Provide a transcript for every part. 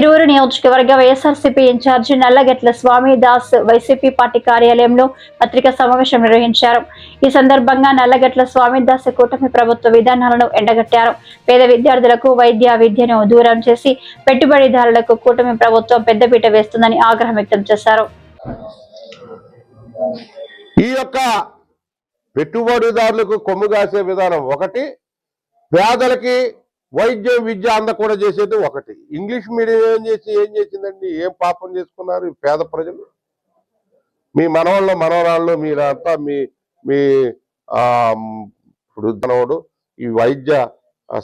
తిరువురు నియోజకవర్గ YSRCP incharge Nallagatla Swamidas YCP party కార్యాలయంలో పత్రికా సమావేశం నిర్వహించారు. ఈ సందర్భంగా నల్లగెట్ల స్వామిదాస్ కూటమి ప్రభుత్వ విధానాలను ఎండగట్టారు. పేద విద్యార్థులకు విద్యను దూరం చేసి పెట్టుబడిదారులకు కూటమి ప్రభుత్వం పెద్దపీట వేస్తుందని ఆగ్రహం వ్యక్తం చేశారు. ఈ యొక్క పెట్టుబడిదారులకు కొమ్ముగాసే విధానం ఒకటి, పేదలకి వైద్యం విద్య అందకుండా చేసేది ఒకటి. ఇంగ్లీష్ మీడియం ఏం చేసిందండి? ఏం పాపం చేసుకున్నారు పేద ప్రజలు? మీ మనవాళ్ళు మనవరాళ్ళు మీరంతా మీ మీ ఇప్పుడు ధనవుడు ఈ వైద్య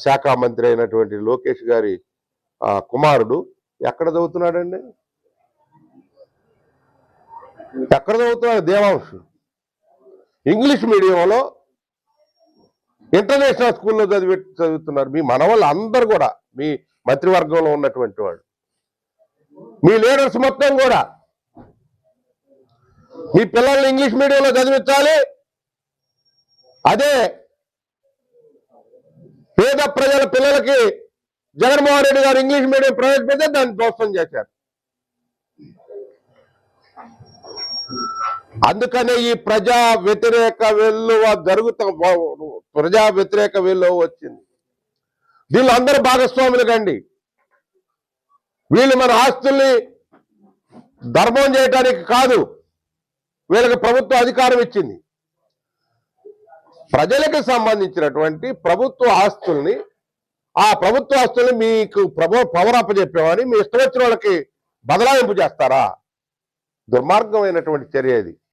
శాఖ మంత్రి అయినటువంటి లోకేష్ గారి కుమారుడు ఎక్కడ చదువుతున్నాడండి? ఎక్కడ చదువుతున్నాడు? దేవాంశ్ ఇంగ్లీష్ మీడియంలో ఇంటర్నేషనల్ స్కూల్లో చదువుతున్నారు. మీ మనవాళ్ళు అందరు కూడా, మీ మంత్రివర్గంలో ఉన్నటువంటి వాళ్ళు, మీ లీడర్స్ మొత్తం కూడా మీ పిల్లల్ని ఇంగ్లీష్ మీడియంలో చదివించాలి. అదే పేద ప్రజల పిల్లలకి జగన్మోహన్ రెడ్డి గారు ఇంగ్లీష్ మీడియం ప్రవేశపెడితే దాన్ని ధ్వంసం చేశారు. అందుకనే ఈ ప్రజా వ్యతిరేక వెల్లువ ప్రజా వ్యతిరేక వెల్లువ వచ్చింది. దీనిలో అందరూ భాగస్వాములు కండి. వీళ్ళు మన ఆస్తుల్ని ధర్మం చేయడానికి కాదు, వీళ్ళకి ప్రభుత్వ అధికారం ఇచ్చింది. ప్రజలకు సంబంధించినటువంటి ప్రభుత్వ ఆస్తుల్ని, ఆ ప్రభుత్వ ఆస్తుల్ని మీకు పవర్ అప్పచెప్పామని మీ ఇష్టం వచ్చిన వాళ్ళకి బదలాయింపు చేస్తారా? దుర్మార్గమైనటువంటి చర్య ఇది.